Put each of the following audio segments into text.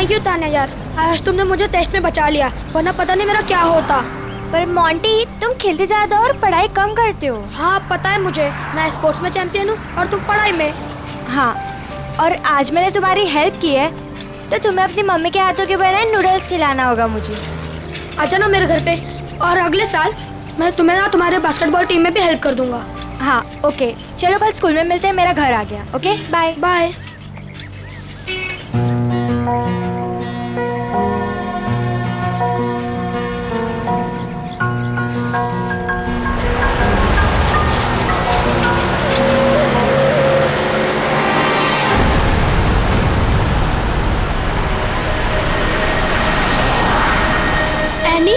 Thank you Tanya यार, आज तुमने मुझे टेस्ट में बचा लिया, वरना पता नहीं मेरा क्या होता। पर मोंटी, तुम खेलते ज्यादा और पढ़ाई कम करते हो। हाँ पता है मुझे, मैं स्पोर्ट्स में चैंपियन हूँ और तुम पढ़ाई में। हाँ, और आज मैंने तुम्हारी हेल्प की है तो तुम्हें अपनी मम्मी के हाथों के बनाए नूडल्स खिलाना होगा मुझे। आजा ना मेरे घर पे, और अगले साल मैं तुम्हें ना तुम्हारे बास्केटबॉल टीम में भी हेल्प कर दूंगा। हाँ ओके, चलो कल स्कूल में मिलते हैं, मेरा घर आ गया। Okay bye bye. एनी,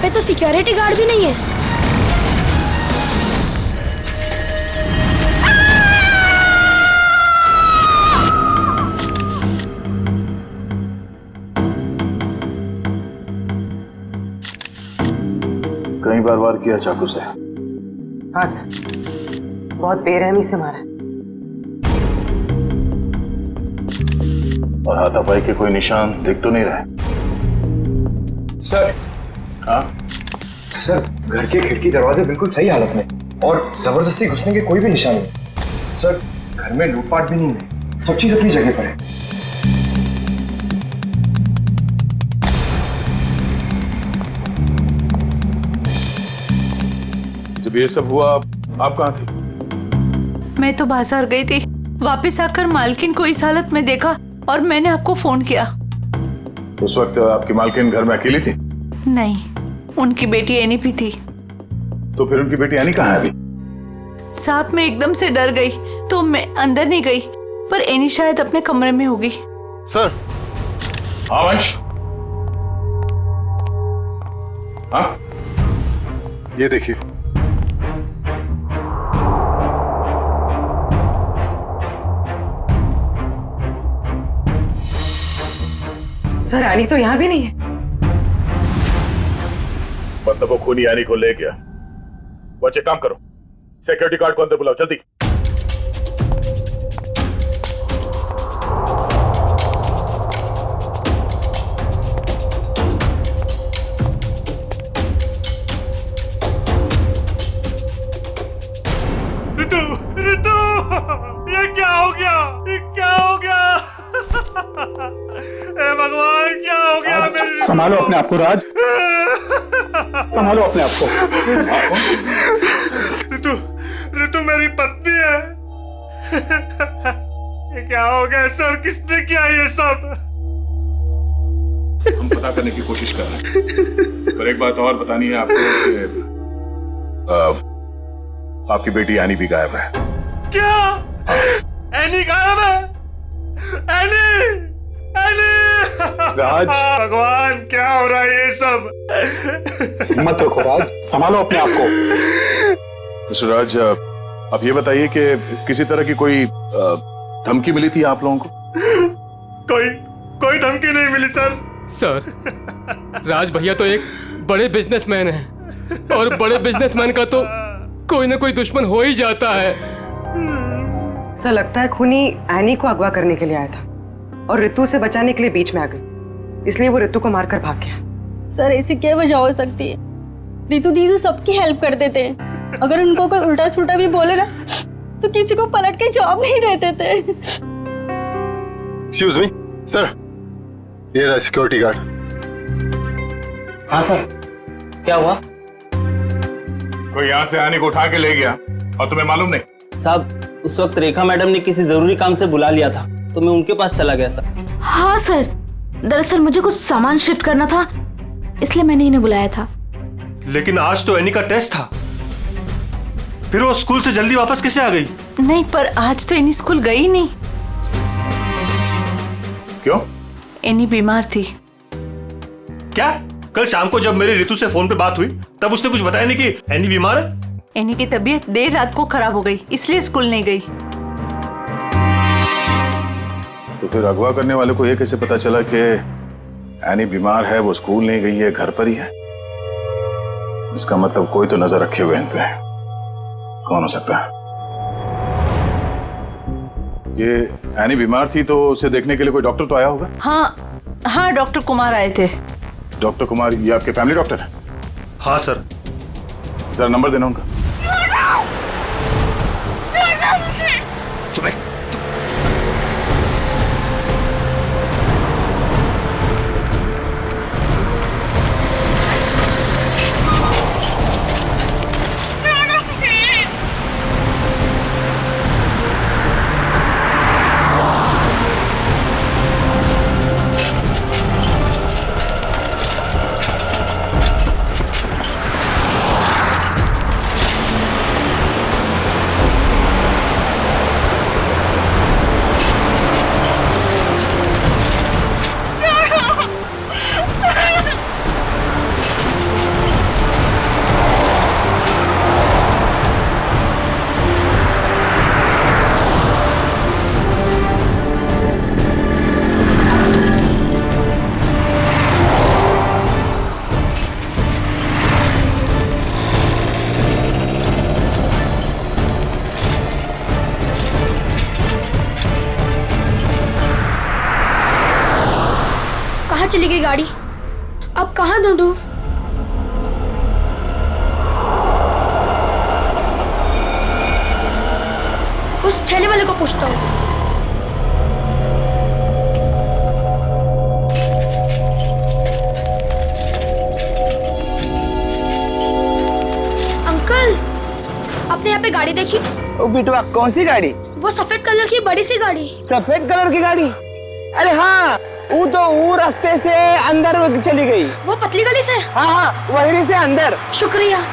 पे तो सिक्योरिटी गार्ड भी नहीं है। कई बार वार किया चाकू से। हाँ सर, बहुत बेरहमी से मारा। और हाथापाई के कोई निशान दिख तो नहीं रहे? सर। हाँ सर, घर के खिड़की दरवाजे बिल्कुल सही हालत में और जबरदस्ती घुसने के कोई भी निशान नहीं। सर, घर में लूटपाट भी नहीं है, सब चीज अपनी जगह पर है। जब ये सब हुआ आप कहाँ थे? मैं तो बाजार गई थी, वापस आकर मालकिन को इस हालत में देखा और मैंने आपको फोन किया। उस वक्त आपकी मालकिन घर में अकेली थी? नहीं, उनकी बेटी एनी भी थी। तो फिर उनकी बेटी एनी कहाँ है अभी? साहब मैं एकदम से डर गई तो मैं अंदर नहीं गई, पर एनी शायद अपने कमरे में होगी। सर। हाँ वंश। हाँ ये देखिए। सर, रानी तो यहाँ भी नहीं है। मतलब वो खूनी यानी को ले गया। बच्चे काम करो, सिक्योरिटी गार्ड को अंदर बुलाओ जल्दी। रितु, रितु, ये क्या हो गया? ये क्या हो गया? हे भगवान, क्या हो गया मेरी रितु? संभालो अपने आप को राज, संभालो अपने आप को। रितु, रितु मेरी पत्नी है। ये क्या हो गया सर? किसने किया ये सब? हम पता करने की कोशिश कर रहे हैं, पर एक बात और बतानी है आपको कि आपकी बेटी एनी भी गायब है। क्या? एनी गायब है? Any, any! राज, भगवान, क्या हो रहा है ये सब? हिम्मत रखो राज, संभालो अपने आप को। मिस्टर राज, अब ये बताइए कि किसी तरह की कोई धमकी मिली थी आप लोगों को? कोई धमकी नहीं मिली सर। सर, राज भैया तो एक बड़े बिजनेसमैन हैं और बड़े बिजनेसमैन का तो कोई ना कोई दुश्मन हो ही जाता है। सर, लगता है खूनी एनी को अगवा करने के लिए आया था और रितु से बचाने के लिए बीच में आ गई, इसलिए वो रितु को मारकर भाग गया। सर, ऐसी क्या वजह हो सकती है? रितु दीदी सबकी हेल्प कर देते हैं, अगर उनको कोई उल्टा सुल्टा भी बोले ना तो किसी को पलट के जवाब नहीं देते थे। एक्सक्यूज मी सर, ये रहा सिक्योरिटी गार्ड। हाँ सर, क्या हुआ? कोई यहाँ से आने को उठा के ले गया और तुम्हें मालूम नहीं? साहब, उस वक्त रेखा मैडम ने किसी जरूरी काम से बुला लिया था तो मैं उनके पास चला गया सर। हाँ सर, दरअसल मुझे कुछ सामान शिफ्ट करना था, इसलिए मैंने इन्हें बुलाया था। लेकिन आज तो एनी का टेस्ट था, फिर वो स्कूल से जल्दी वापस कैसे आ गई? नहीं, पर आज तो एनी स्कूल गई नहीं। क्यों? एनी बीमार थी। क्या? कल शाम को जब मेरी ऋतु से फोन पे बात हुई तब उसने कुछ बताया नहीं कि एनी बीमार है। एनी की तबीयत देर रात को खराब हो गई, इसलिए स्कूल नहीं गई। तो फिर अगवा करने वाले को ये कैसे पता चला कि एनी बीमार है, वो स्कूल नहीं गई है, घर पर ही है? इसका मतलब कोई तो नजर रखे हुए इन पे। कौन हो सकता है? ये एनी बीमार थी तो उसे देखने के लिए कोई डॉक्टर तो आया होगा? हाँ, डॉक्टर कुमार आए थे। डॉक्टर कुमार, ये आपके फैमिली डॉक्टर है? हाँ सर। जरा नंबर देना उनका। चुप है। कहाँ चली गई गाड़ी? अब कहाँ ढूंढूं? उस ठेले वाले को पूछता हूँ। अंकल, आपने यहाँ पे गाड़ी देखी? ओ बिटवा, कौन सी गाड़ी? वो सफेद कलर की बड़ी सी गाड़ी। सफेद कलर की गाड़ी? अरे हाँ, वो रास्ते से अंदर चली गई। वो पतली गली से? हाँ, वहीं से अंदर। शुक्रिया।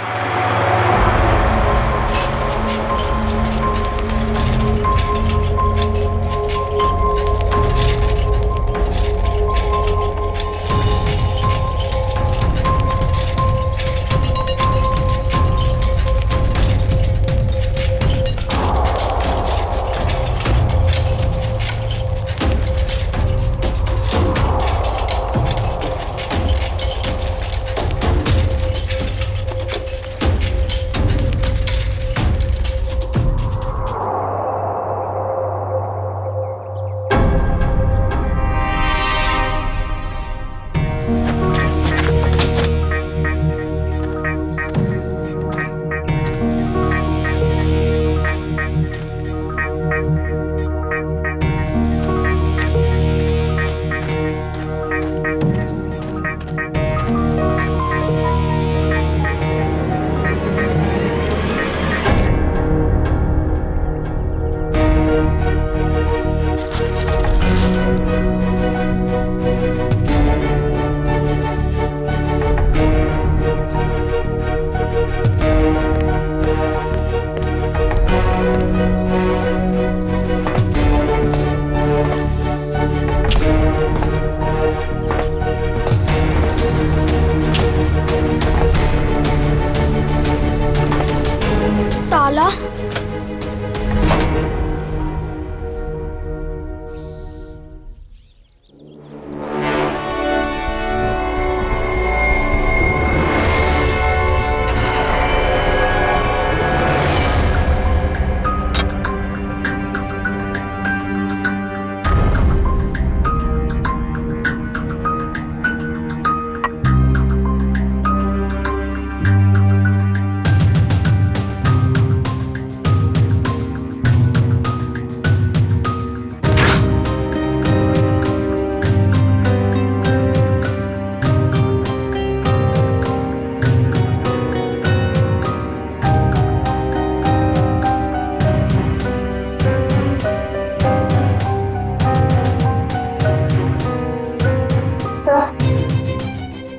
ताला।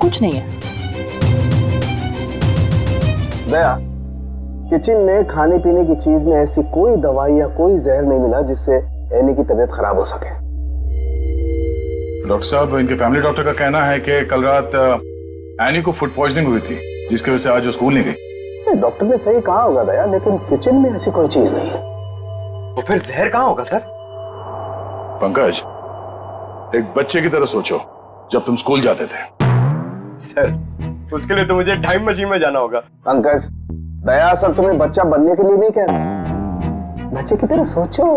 कुछ नहीं है। दया, किचन में खाने पीने की चीज में ऐसी कोई दवाई या कोई जहर नहीं मिला जिससे एनी की तबीयत खराब हो सके। डॉक्टर साहब, इनके फैमिली डॉक्टर का कहना है कि कल रात एनी को फूड पॉइजनिंग हुई थी, जिसकी वजह से आज वो स्कूल नहीं गई। डॉक्टर ने सही कहा होगा दया, लेकिन किचन में ऐसी कोई चीज नहीं है। तो फिर जहर कहाँ होगा सर? पंकज, एक बच्चे की तरह सोचो जब तुम स्कूल जाते थे। सर उसके लिए तो मुझे टाइम मशीन में जाना होगा। पंकज, दया सर तुम्हें बच्चा बनने के लिए नहीं कह रहे, बच्चे की तरह सोचो।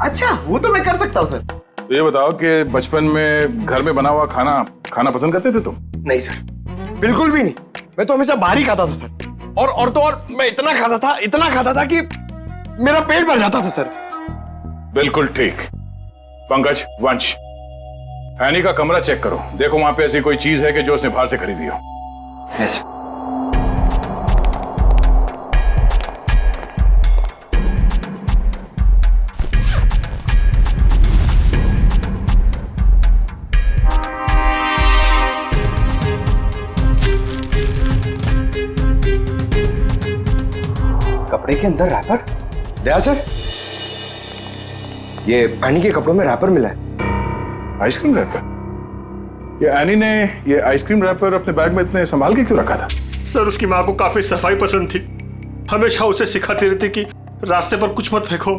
अच्छा वो तो मैं कर सकता हूँ सर। तो ये बताओ कि बचपन में घर में बना हुआ खाना खाना पसंद करते थे तुम? नहीं सर, बिल्कुल भी नहीं। मैं तो हमेशा बाहर ही खाता था सर। और तो और मैं इतना खाता था कि मेरा पेट भर जाता था सर। बिल्कुल ठीक। पंकज, वंश, एनी का कमरा चेक करो, देखो वहां पे ऐसी कोई चीज है कि जो उसने बाहर से खरीदी हो। यस। कपड़े के अंदर रैपर? दया सर, ये एनी के कपड़ों में रैपर मिला है। Ice cream wrapper? ये एनी ने ये आइसक्रीम रैपर अपने बैग में इतने संभाल के क्यों रखा था? सर उसकी माँ को काफी सफाई पसंद थी, हमेशा उसे सिखाती रहती कि रास्ते पर कुछ मत फेंको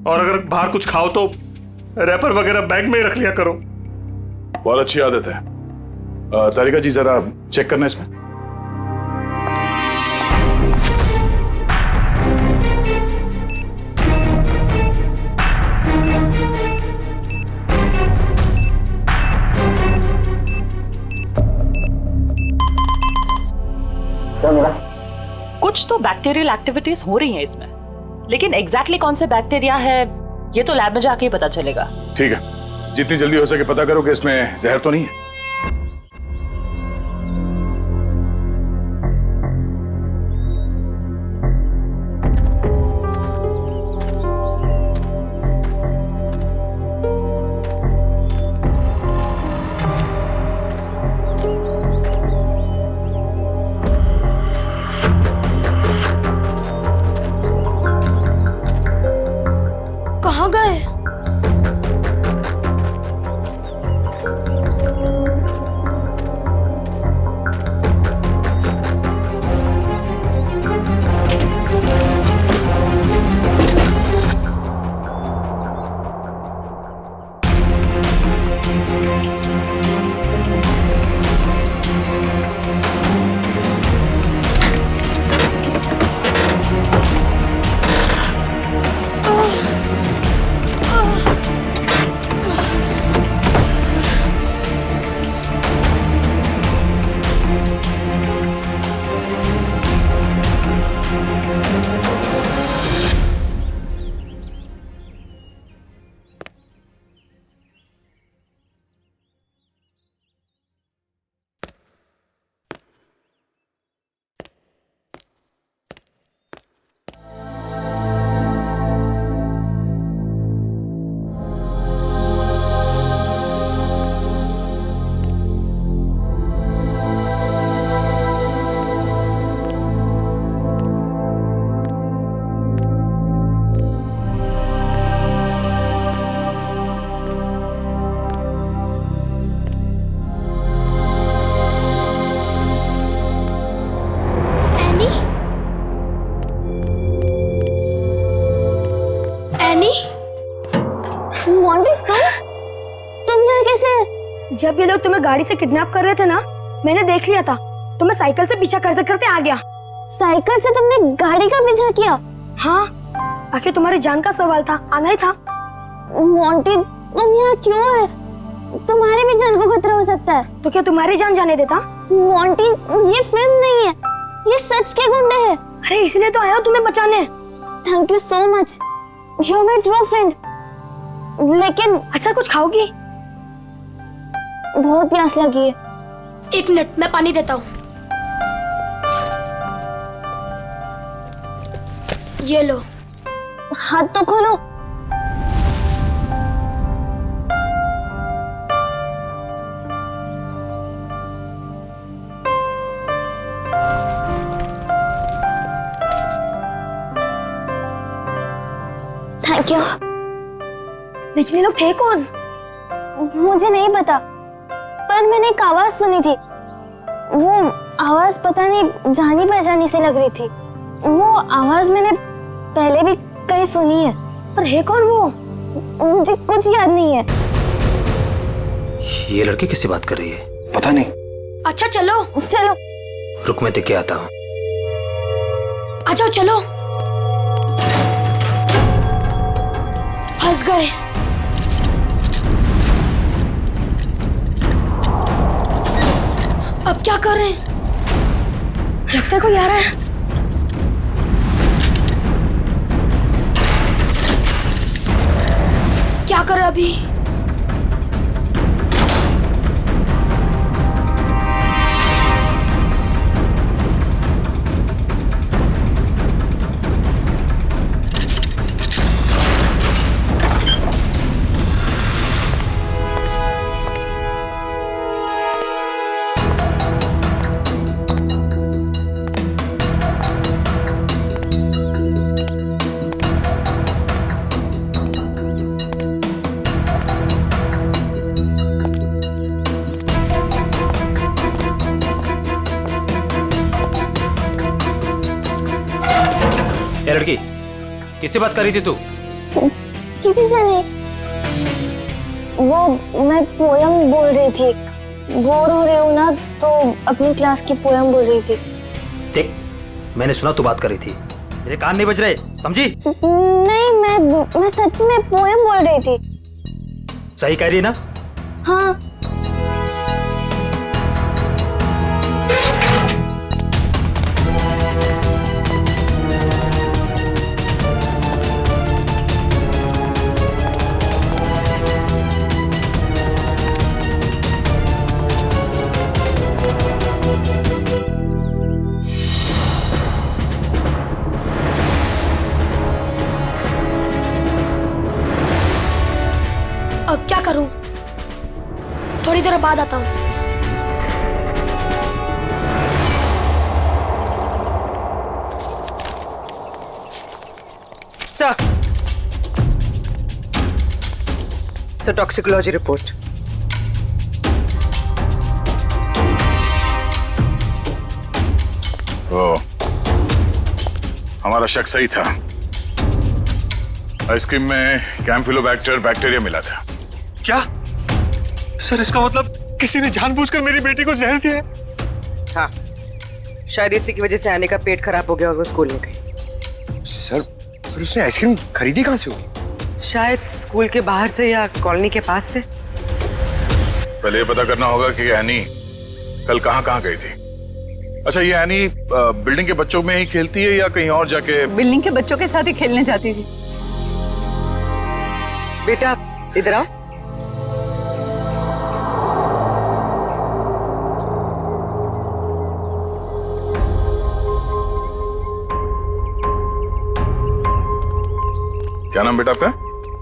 और अगर बाहर कुछ खाओ तो रैपर वगैरह बैग में ही रख लिया करो। बहुत अच्छी आदत है। तारिका जी जरा चेक करना इसमें। कुछ तो बैक्टीरियल एक्टिविटीज हो रही हैं इसमें, लेकिन एग्जैक्टली कौन से बैक्टीरिया है ये तो लैब में जाके ही पता चलेगा। ठीक है, जितनी जल्दी हो सके पता करो कि इसमें जहर तो नहीं है। कहाँ गए? जब ये लोग तुम्हें गाड़ी से किडनैप कर रहे थे ना, मैंने देख लिया था। तो मैं साइकिल से पीछा करते करते आ गया। साइकिल से तुमने गाड़ी का पीछा किया? हाँ, आखिर तुम्हारी जान का सवाल था, आना ही था। मोंटी, तुम यहाँ क्यों है? तुम्हारी भी जान को खतरा हो सकता है। तो क्या तुम्हारी जान जाने देता? मोंटी, ये फिल्म नहीं है, ये सच के गुंडे हैं। अरे इसलिए तो आया हूँ तुम्हें बचाने। Thank you so much, you are my true friend. लेकिन अच्छा कुछ खाओगी? बहुत प्यास लगी है। एक मिनट, मैं पानी देता हूँ। ये लो। हाथ तो खोलो। Thank you. लेकिन ये लोग थे कौन? मुझे नहीं पता, पर मैंने एक आवाज सुनी थी वो आवाज पता नहीं जानी पहचानी सी लग रही थी। वो आवाज मैंने पहले भी कहीं सुनी है, पर है कौन वो मुझे कुछ याद नहीं है। ये लड़की किससे बात कर रही है? पता नहीं। अच्छा चलो चलो रुक, मैं देख के आता हूँ। आ जाओ चलो। फंस गए। अब क्या करें? लगता है कोई आ रहा है। क्या करें अभी? ये लड़की किससे बात कर रही थी तू? किसी से नहीं, वो मैं पोयम बोल रही थी। बोर हो रही हूँ ना तो अपनी क्लास की पोयम बोल रही थी। देख, मैंने सुना तू बात कर रही थी, मेरे कान नहीं बज रहे, समझी? नहीं, मैं सच में पोयम बोल रही थी। सही कह रही है ना? हाँ। अब क्या करूं? थोड़ी देर बाद आता हूं। Sir toxicology report. ओ, हमारा शक सही था। आइसक्रीम में कैम्फिलोबैक्टर बैक्टीरिया मिला था। क्या सर, इसका मतलब किसी ने जानबूझकर मेरी बेटी को जहर दिया है? हाँ, शायद इसी की वजह से आने का पेट खराब हो गया और वो स्कूल में गई। सर, फिर उसने आइसक्रीम खरीदी कहाँ से होगी? शायद स्कूल के बाहर से या कॉलोनी के पास से। पहले ये पता करना होगा कि एनी कल कहाँ कहाँ गई थी। अच्छा, ये एनी बिल्डिंग के बच्चों में ही खेलती है या कहीं और जाके? बिल्डिंग के बच्चों के साथ ही खेलने जाती थी। बेटा इधर आओ। क्या नाम बेटा आपका?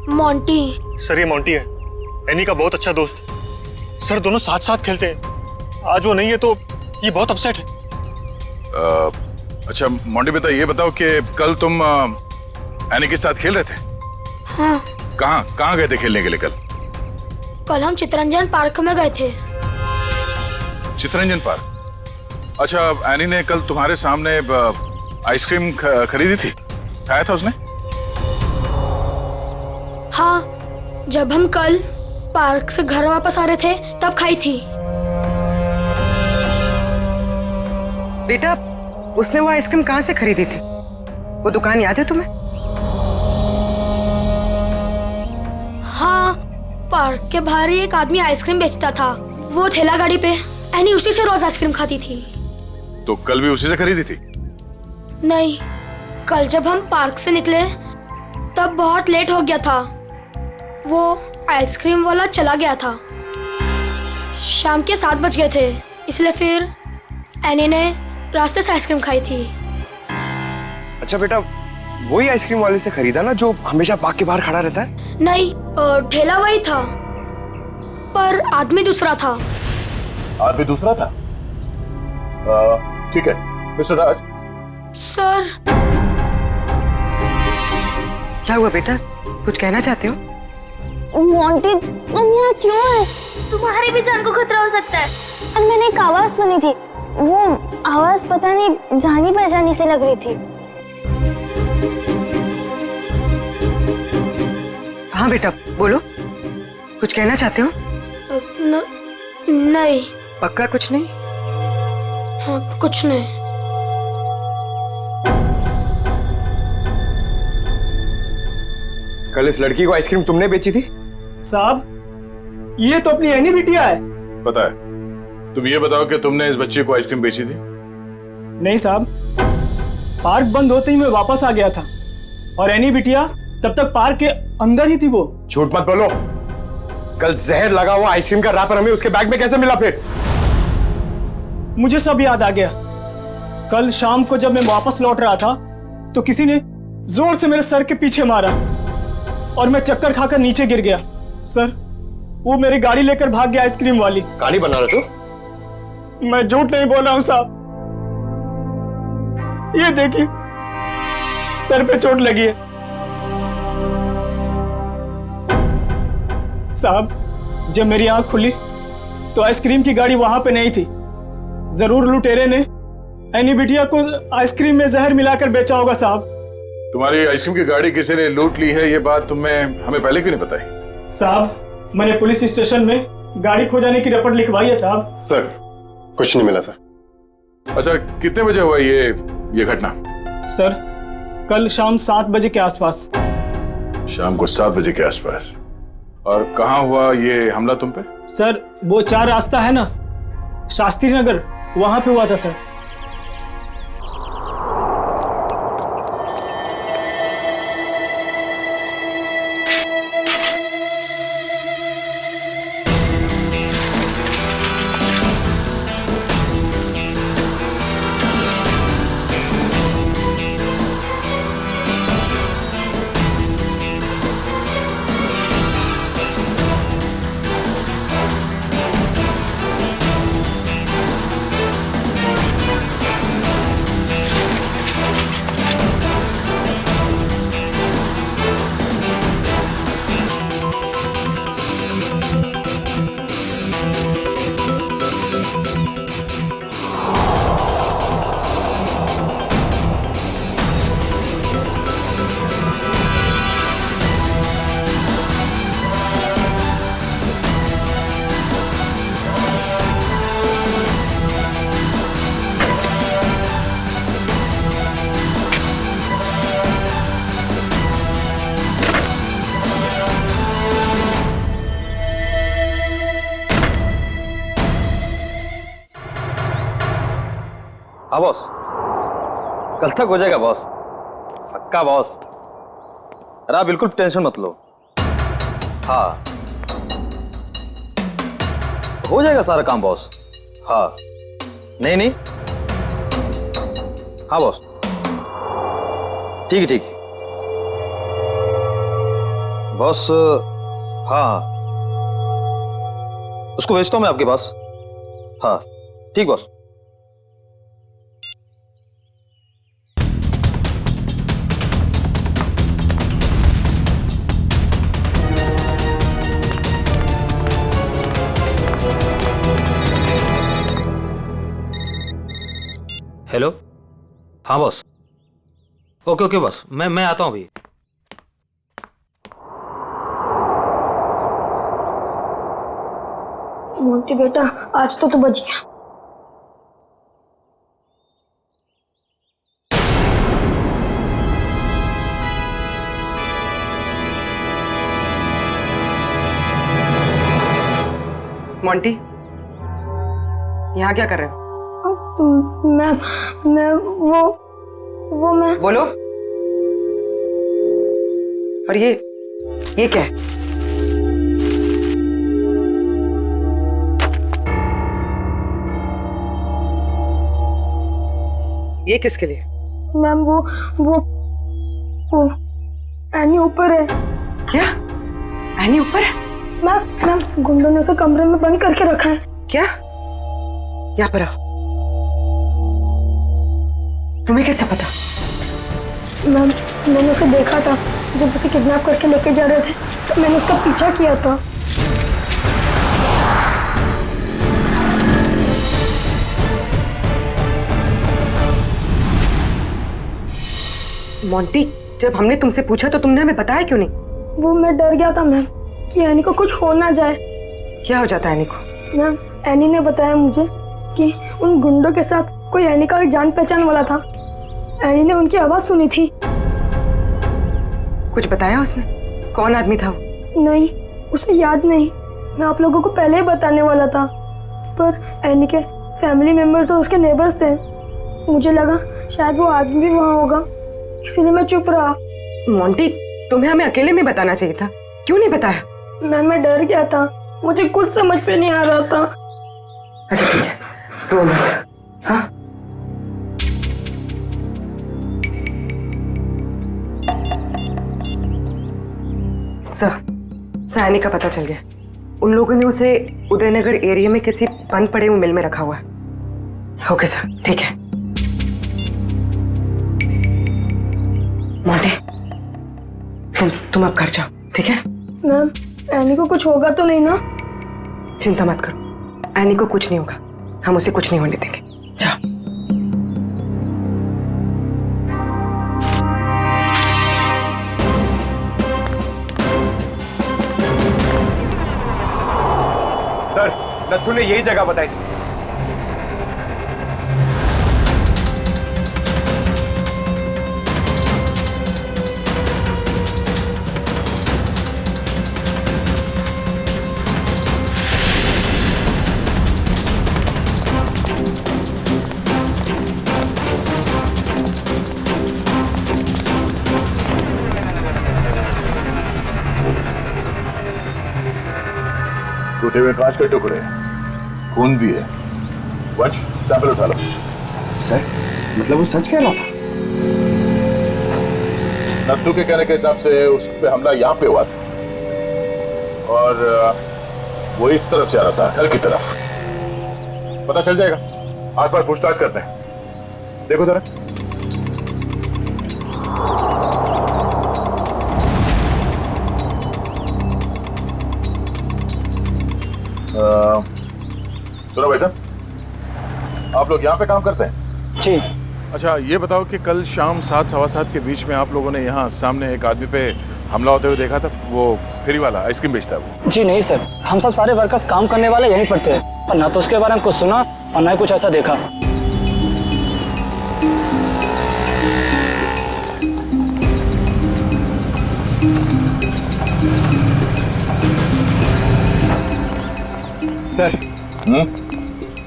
मोंटी। सर, ये मोंटी है, एनी का बहुत अच्छा दोस्त। सर, दोनों साथ साथ खेलते हैं। आज वो नहीं है तो ये बहुत अपसेट है। अच्छा मोंटी बेटा, ये बताओ कि कल तुम एनी के साथ खेल रहे थे? हाँ। कहाँ गए थे खेलने के लिए कल? कल हम चितरंजन पार्क में गए थे। चितरंजन पार्क? अच्छा, एनी ने कल तुम्हारे सामने आइसक्रीम खरीदी थी, खाया था उसने? हाँ, जब हम कल पार्क से घर वापस आ रहे थे तब खाई थी। बेटा, उसने वो आइसक्रीम कहाँ से खरीदी थी? वो दुकान याद है तुम्हें? हाँ, पार्क के बाहर ही एक आदमी आइसक्रीम बेचता था। वो ठेला गाड़ी पे एनी उसी से रोज आइसक्रीम खाती थी। तो कल भी उसी से खरीदी थी? नहीं, कल जब हम पार्क से निकले तब बहुत लेट हो गया था। वो आइसक्रीम वाला चला गया था। शाम के 7 बज गए थे, इसलिए फिर एनी ने रास्ते से आइसक्रीम खाई थी। अच्छा बेटा, वही आइसक्रीम वाले से खरीदा ना जो हमेशा पार्क के बाहर खड़ा रहता है? नहीं, ठेला वही था पर आदमी दूसरा था। आदमी दूसरा था? ठीक है मिस्टर राज। सर। क्या हुआ बेटा, कुछ कहना चाहते हो? मोंटी, तुम यहाँ क्यों है? तुम्हारी भी जान को खतरा हो सकता है। और मैंने एक आवाज सुनी थी, वो आवाज पता नहीं जानी पहचानी से लग रही थी। हाँ बेटा बोलो, कुछ कहना चाहते हो? नहीं। पक्का कुछ नहीं? हाँ, कुछ नहीं। कल इस लड़की को आइसक्रीम तुमने बेची थी? साहब, ये तो अपनी एनी बिटिया है। पता है। तुम ये बताओ कि तुमने इस बच्चे को आइसक्रीम बेची थी? नहीं साहब, पार्क बंद होते ही मैं वापस आ गया था और एनी बिटिया तब तक पार्क के अंदर ही थी। वो झूठ मत बोलो। कल जहर लगा हुआ आइसक्रीम का रैपर हमें उसके बैग में कैसे मिला? फिर मुझे सब याद आ गया। कल शाम को जब मैं वापस लौट रहा था तो किसी ने जोर से मेरे सर के पीछे मारा और मैं चक्कर खाकर नीचे गिर गया। सर, वो मेरी गाड़ी लेकर भाग गया आइसक्रीम वाली। कहानी बना रहे तू? मैं झूठ नहीं बोल रहा हूं साहब। ये देखिए, सर पे चोट लगी है। साहब, जब मेरी आंख खुली तो आइसक्रीम की गाड़ी वहां पे नहीं थी। जरूर लुटेरे ने एनी बिटिया को आइसक्रीम में जहर मिलाकर बेचा होगा साहब। तुम्हारी आइसक्रीम की गाड़ी किसी ने लूट ली है, ये बात तुम्हें हमें पहले क्यों नहीं बताई? साहब, मैंने पुलिस स्टेशन में गाड़ी खो जाने की रिपोर्ट लिखवाई है साहब। सर, कुछ नहीं मिला सर। अच्छा, कितने बजे हुआ ये घटना? सर, कल शाम 7 बजे के आसपास। शाम को 7 बजे के आसपास। और कहाँ हुआ ये हमला तुम पे? सर, वो 4 रास्ता है ना, शास्त्री नगर, वहां पे हुआ था सर। हाँ बॉस, कल तक हो जाएगा बॉस, पक्का बॉस। अरे आप बिल्कुल टेंशन मत लो। हाँ, हो जाएगा सारा काम बॉस। हाँ, नहीं नहीं, हाँ बॉस, ठीक है ठीक है बॉस। हाँ, उसको भेजता हूँ मैं आपके पास। हाँ ठीक बॉस। हेलो, हाँ बॉस। ओके ओके बॉस, मैं आता हूँ अभी। मोंटी बेटा, आज तो तू बच गया। मोंटी, यहाँ क्या कर रहे हो? मैं वो मैं बोलो। और ये क्या है? ये किसके लिए? मैम, वो एनी ऊपर है। क्या? एनी ऊपर है? मैम, गुंडों ने उसे कमरे में बंद करके रखा है। क्या? यहाँ पर आओ। तुम्हें कैसे पता? मैम, मैंने उसे देखा था जब उसे किडनैप करके लेके जा रहे थे, तो मैंने उसका पीछा किया था। मोंटी, जब हमने तुमसे पूछा तो तुमने हमें बताया क्यों नहीं? वो मैं डर गया था मैम कि एनी को कुछ हो ना जाए। क्या हो जाता है एनी को? मैम एनी ने बताया मुझे कि उन गुंडों के साथ कोई एनी का एक जान पहचान वाला था। एनी ने उनकी आवाज सुनी थी। कुछ बताया उसने? कौन आदमी था वो? नहीं, उसे याद नहीं। मैं आप लोगों को पहले ही बताने वाला था, पर एनी के फैमिली मेंबर्स और उसके नेबर्स थे। मुझे लगा शायद वो आदमी भी वहाँ होगा, इसीलिए मैं चुप रहा। मोंटी, तुम्हें हमें अकेले में बताना चाहिए था, क्यों नहीं बताया? मैं डर गया था, मुझे कुछ समझ पे नहीं आ रहा था। अच्छा ठीक है, रो मत। हाँ? सर, एनी का पता चल गया। उन लोगों ने उसे उदयनगर एरिया में किसी बंद पड़े हुए मिल में रखा हुआ है। ओके सर, ठीक है। मोंटी, तुम अब घर जाओ, ठीक है? मैम, एनी को कुछ होगा तो नहीं ना? चिंता मत करो, एनी को कुछ नहीं होगा, हम उसे कुछ नहीं होने देंगे। जाओ। सर, नत्थू ने यही जगह बताई थी। टूटे हुए कांच के टुकड़े, खून भी है। वंश, सैंपल उठा लो। सर, मतलब वो सच कह रहा था? नत्थू के कहने के हिसाब से उस पे हमला यहाँ पे हुआ था और वो इस तरफ जा रहा था, घर की तरफ। पता चल जाएगा, आसपास पूछताछ करते हैं। देखो जरा। सुनो भाई साहब, आप लोग यहाँ पे काम करते हैं? जी। अच्छा, ये बताओ कि कल शाम 7 सवा 7 के बीच में आप लोगों ने यहाँ सामने एक आदमी पे हमला होते हुए देखा था? वो फेरी वाला, आइसक्रीम बेचता है वो। जी नहीं सर, हम सब सारे वर्कर्स काम करने वाले यहीं पर थे, और ना तो उसके बारे में कुछ सुना और ना ही कुछ ऐसा देखा। सर,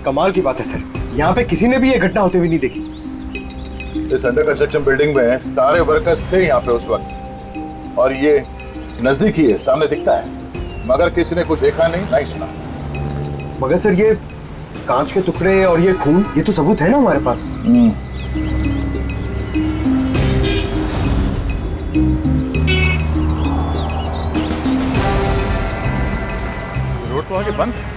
कमाल की बात है सर, यहाँ पे किसी ने भी ये घटना होते हुए नहीं देखी। इस अंडर कंस्ट्रक्शन बिल्डिंग में सारे वर्कर्स थे यहाँ पे उस वक्त, और ये नजदीक ही है, सामने दिखता है, मगर किसी ने कुछ देखा नहीं, नहीं सुना। मगर सर, ये कांच के टुकड़े और ये खून, ये तो सबूत है ना हमारे पास। रोड तो आगे बंद है,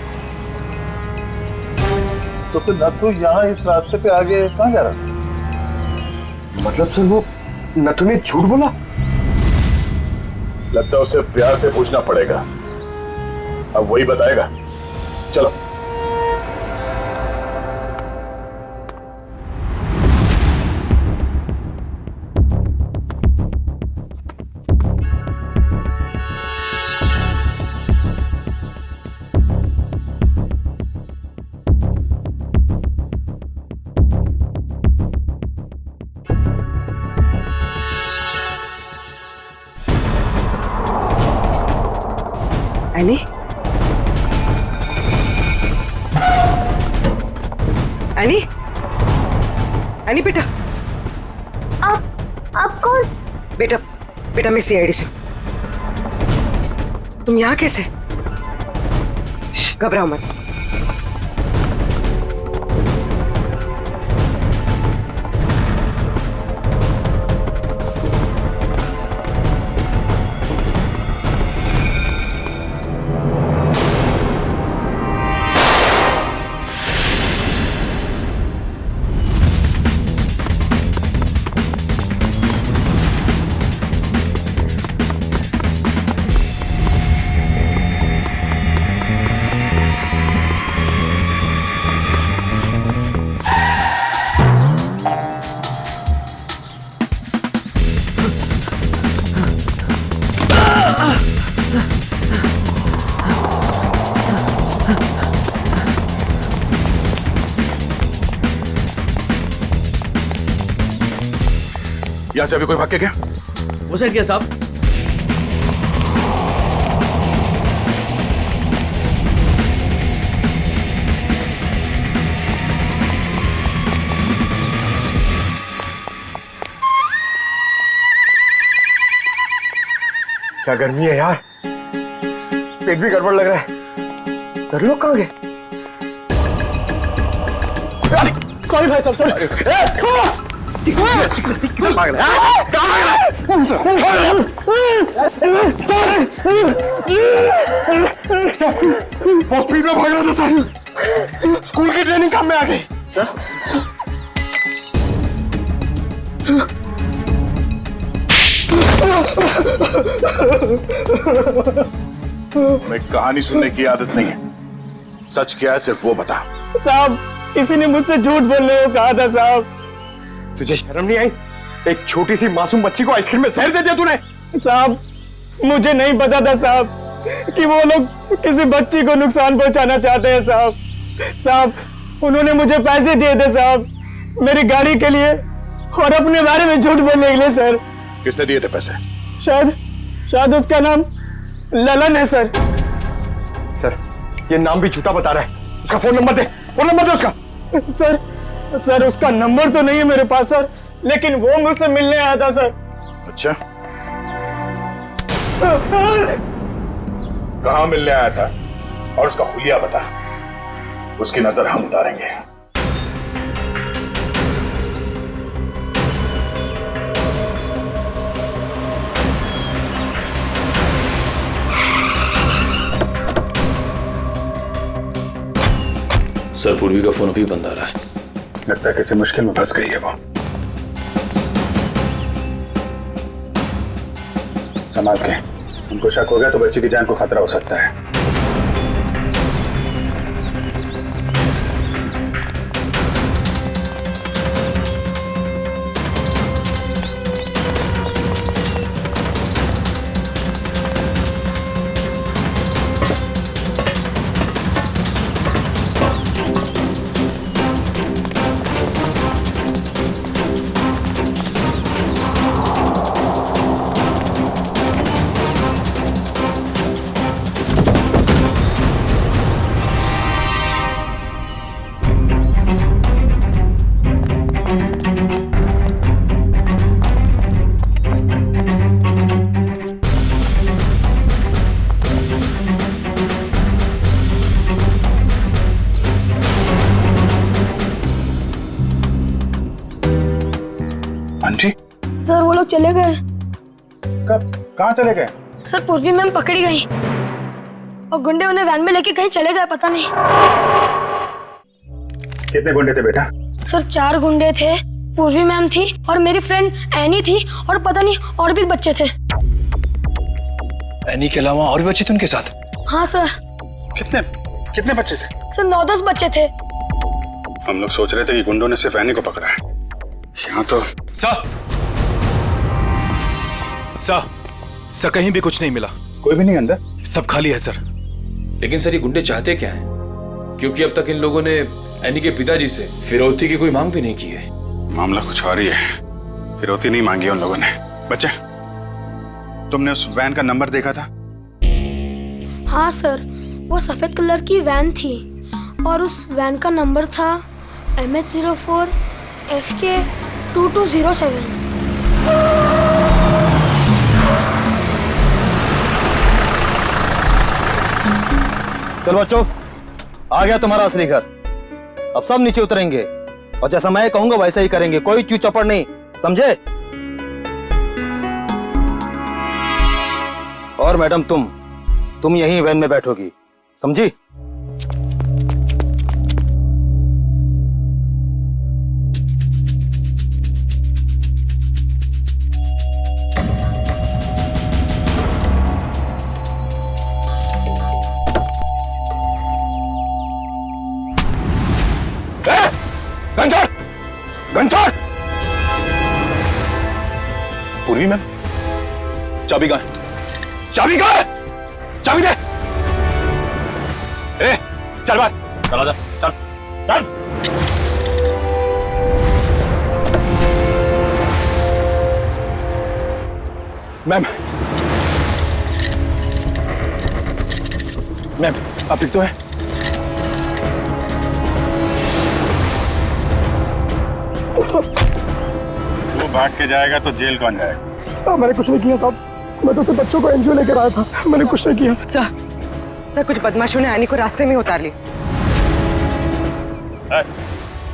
तो फिर नत्थू यहाँ इस रास्ते पे आगे कहाँ जा रहा था? मतलब सर, वो नत्थू ने झूठ बोला? लगता है उसे प्यार से पूछना पड़ेगा, अब वही बताएगा। चलो। एनी? एनी? एनी बेटा? आप कौन? बेटा मैं सीआईडी से। तुम यहाँ कैसे? घबराओ मत। यहां से अभी कोई भाग के गया? वो साइड क्या साहब? क्या गर्मी है यार, पेट भी गड़बड़ लग रहा है। घर लोग कहाँ गए? सॉरी भाई साहब, सॉरी। बहुत स्पीड में भाग रहा था सर, स्कूल की ट्रेनिंग काम में आ गई। हमें कहानी सुनने की आदत नहीं है, सच क्या है सिर्फ वो बता। साहब, किसी ने मुझसे झूठ बोलने को कहा था साहब। तुझे शर्म नहीं आई? एक छोटी सी मासूम बच्ची को आइसक्रीम में जहर दे दिया तूने। साहब, मुझे नहीं पता था साहब कि वो लोग किसी बच्ची को नुकसान पहुंचाना चाहते हैं साहब। साहब, उन्होंने मुझे पैसे दिए थे साहब, मेरी गाड़ी के लिए और अपने बारे में झूठ बोलने के लिए सर। किसने दिए थे पैसे? शायद उसका नाम ललन है सर। सर, ये नाम भी झूठा बता रहा है। उसका फोन नंबर दे, फोन नंबर दे उसका। सर उसका नंबर तो नहीं है मेरे पास सर, लेकिन वो मुझसे मिलने आया था सर। अच्छा, कहाँ मिलने आया था और उसका हुलिया बता, उसकी नजर हम उतारेंगे। सर, पूर्वी का फोन अभी बंद आ रहा है। लगता है किसी मुश्किल में फंस गई है वो। संभाल के, उनको शक हो गया तो बच्चे की जान को खतरा हो सकता है। आंटी, सर वो लोग चले गए। कब? कहाँ चले गए? सर पूर्वी मैम पकड़ी गई और गुंडे उन्हें वैन में लेके कहीं चले गए, पता नहीं। कितने गुंडे थे बेटा? सर 4 गुंडे थे, पूर्वी मैम थी और मेरी फ्रेंड एनी थी और पता नहीं और भी बच्चे थे। एनी के अलावा और भी बच्चे थे उनके साथ? हाँ सर। कितने बच्चे थे? सर 9-10 बच्चे थे। हम लोग सोच रहे थे कि गुंडों ने सिर्फ एनी को पकड़ा है, यहाँ तो। सर कहीं भी कुछ नहीं मिला। कोई भी नहीं अंदर? सब खाली है सर। लेकिन सर, ये गुंडे चाहते क्या हैं? क्योंकि अब तक इन लोगों ने एनी के पिताजी से फिरौती की कोई मांग भी नहीं की है। मामला कुछ और ही है, फिरौती नहीं मांगी उन लोगों ने। बच्चे, तुमने उस वैन का नंबर देखा था? हाँ सर, वो सफेद कलर की वैन थी और उस वैन का नंबर था MH04 FK 2207। चलो बच्चों, आ गया तुम्हारा असली घर। अब सब नीचे उतरेंगे और जैसा मैं कहूंगा वैसा ही करेंगे, कोई चू चपड़ नहीं, समझे? और मैडम, तुम यहीं वैन में बैठोगी, समझी? घंटा! पूर्वी मैम, चाबी कहाँ? चाबी कहाँ? चाबी दे! ए, चल बाहर, चला जा, चल, चल। मैम मैम आप ठीक तो है? तू भाग के जाएगा तो जेल कौन जाएगा? साहब मैंने कुछ नहीं किया साहब, मैं तो सिर्फ बच्चों को एनजीओ लेकर आया था, मैंने कुछ नहीं किया। सर कुछ बदमाशों ने एनी को रास्ते में उतार ली।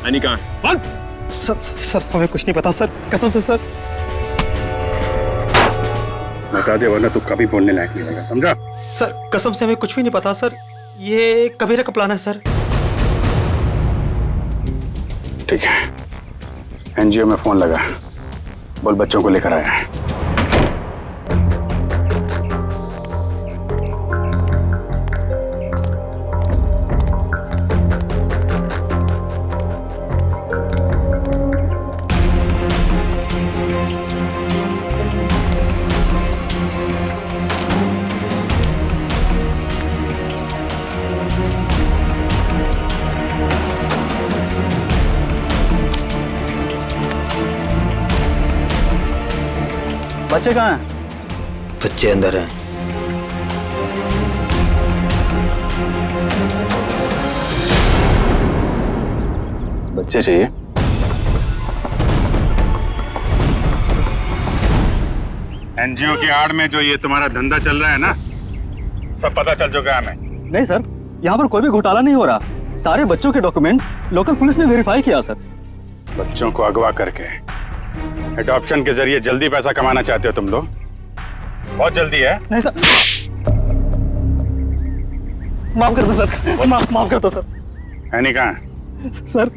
एनी कहाँ है? सर हमें कुछ नहीं पता सर, कसम से सर। बता दे वरना तू कभी बोलने लायक नहीं रहेगा, समझा? सर कसम से हमें कुछ भी नहीं पता सर, ये कबीरा का प्लान है सर। ठीक है, एनजीओ में फोन लगा, बोल बच्चों को लेकर आया है। बच्चे कहाँ हैं? बच्चे अंदर हैं। बच्चे चाहिए? एनजीओ की आड़ में जो ये तुम्हारा धंधा चल रहा है ना, सब पता चल चुका है हमें। नहीं सर, यहाँ पर कोई भी घोटाला नहीं हो रहा। सारे बच्चों के डॉक्यूमेंट लोकल पुलिस ने वेरीफाई किया सर। बच्चों को अगवा करके एडॉप्शन के जरिए जल्दी पैसा कमाना चाहते हो तुम लोग? बहुत जल्दी है। नहीं सर, माफ कर दो सर, माफ कर दो सर। है नहीं कहाँ? सर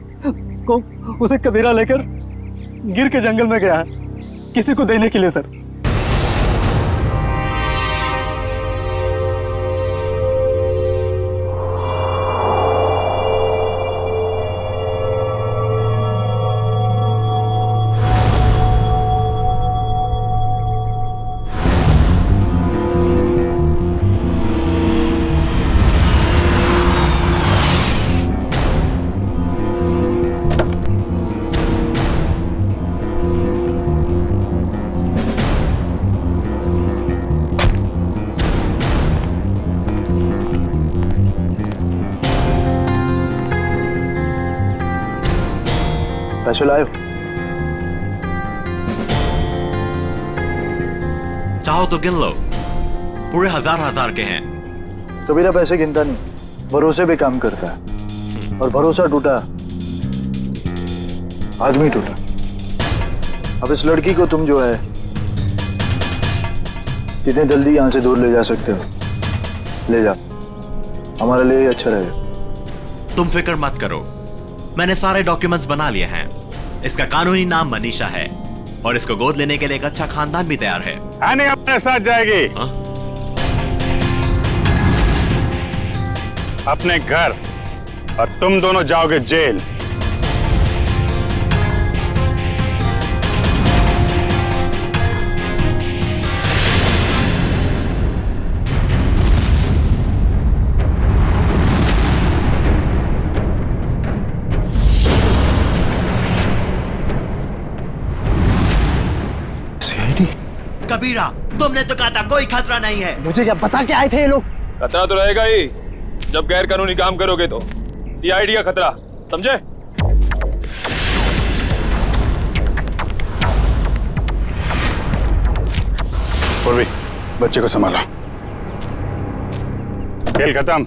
को उसे कबीरा लेकर गिर के जंगल में गया है किसी को देने के लिए सर। पैसे लाए? चाहो तो गिन लो, पूरे हजार के हैं। कबीरा पैसे गिनता नहीं, भरोसे पे काम करता है, और भरोसा टूटा आदमी टूटा। अब इस लड़की को तुम जो है जितने जल्दी यहाँ से दूर ले जा सकते हो ले जा, हमारे लिए अच्छा रहेगा। तुम फिक्र मत करो, मैंने सारे डॉक्यूमेंट्स बना लिए हैं। इसका कानूनी नाम मनीषा है और इसको गोद लेने के लिए एक अच्छा खानदान भी तैयार है। आने अपने साथ जाएगी। अपने घर, और तुम दोनों जाओगे जेल। कबीरा, तुमने तो कहा था कोई खतरा नहीं है। मुझे क्या पता क्या आए थे ये लोग? खतरा तो रहेगा ही जब गैर कानूनी काम करोगे तो। सीआईडी का खतरा, समझे? पूर्वी, बच्चे को संभालो। खेल खत्म।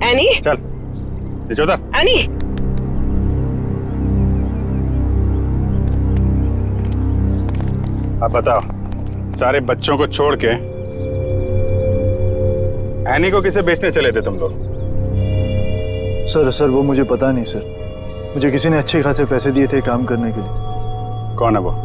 एनी चल नीचे उतर। एनी अब बताओ, सारे बच्चों को छोड़ के एनी को किसे बेचने चले थे तुम लोग? सर वो मुझे पता नहीं सर, मुझे किसी ने अच्छे खासे पैसे दिए थे काम करने के लिए। कौन है वो?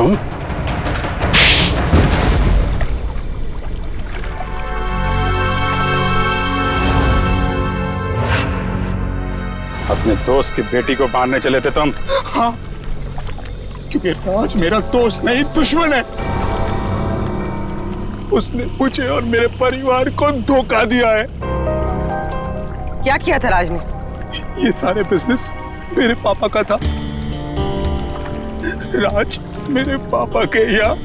तुम? अपने दोस्त की बेटी को मारने चले थे तुम? हाँ, क्योंकि राज मेरा दोस्त नहीं दुश्मन है। उसने मुझे और मेरे परिवार को धोखा दिया है। क्या किया था राज ने? ये सारे बिजनेस मेरे पापा का था। राज मेरे पापा के यहाँ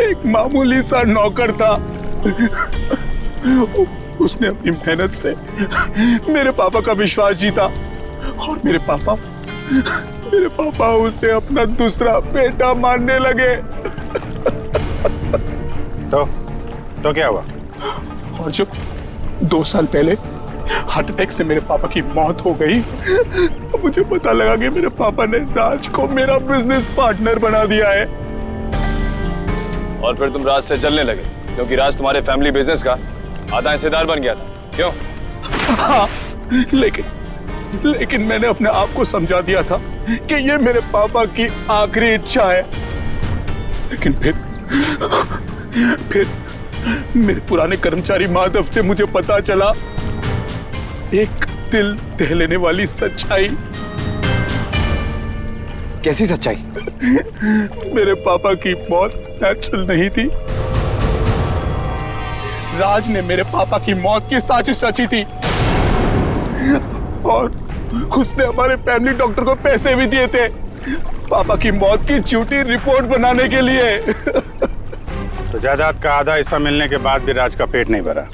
एक मामूली सा नौकर था। उसने अपनी मेहनत से मेरे पापा का विश्वास जीता और मेरे पापा उसे अपना दूसरा बेटा मानने लगे। तो क्या हुआ? और जब 2 साल पहले हार्ट अटैक से मेरे पापा की मौत हो गई तो मुझे पता लगा कि मेरे पापा ने राज को मेरा बिजनेस पार्टनर बना दिया है। और फिर तुम राज से चलने लगे क्योंकि राज तुम्हारे फैमिली बिजनेस का आधा हिस्सेदार बन गया था, क्यों? हाँ, लेकिन मैंने अपने आप को समझा दिया था कि ये मेरे पापा की आखिरी इच्छा है। लेकिन फिर मेरे पुराने कर्मचारी माधव से मुझे पता चला एक दिल दहलाने वाली सच्चाई। कैसी सच्चाई? मेरे पापा की मौत नेचुरल नहीं थी। राज ने मेरे पापा की मौत की साजिश रची थी और उसने हमारे फैमिली डॉक्टर को पैसे भी दिए थे पापा की मौत की झूठी रिपोर्ट बनाने के लिए। तो जायदाद का आधा हिस्सा मिलने के बाद भी राज का पेट नहीं भरा?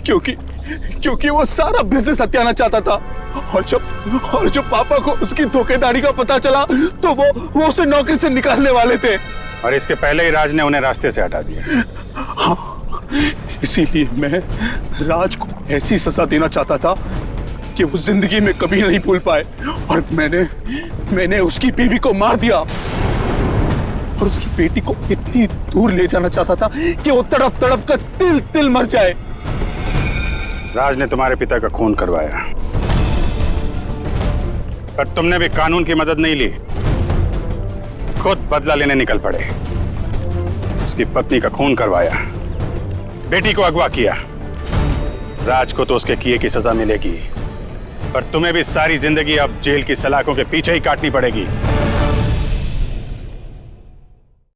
क्योंकि वो सारा बिजनेस हत्याना चाहता था और जब पापा को उसकी धोखेधारी का पता चला तो वो उसे नौकरी से निकालने वाले थे। और इसके पहले ही राज ने उन्हें रास्ते से हटा दिया। हाँ, इसीलिए मैं राज को ऐसी सजा देना चाहता था कि वो जिंदगी में कभी नहीं भूल पाए। और मैंने उसकी बीवी को मार दिया और उसकी बेटी को इतनी दूर ले जाना चाहता था कि वो तड़प तड़प कर तिल तिल मर जाए। राज ने तुम्हारे पिता का खून करवाया, पर तुमने भी कानून की मदद नहीं ली, खुद बदला लेने निकल पड़े। उसकी पत्नी का खून करवाया, बेटी को अगवा किया। राज को तो उसके किए की सजा मिलेगी, पर तुम्हें भी सारी जिंदगी अब जेल की सलाखों के पीछे ही काटनी पड़ेगी।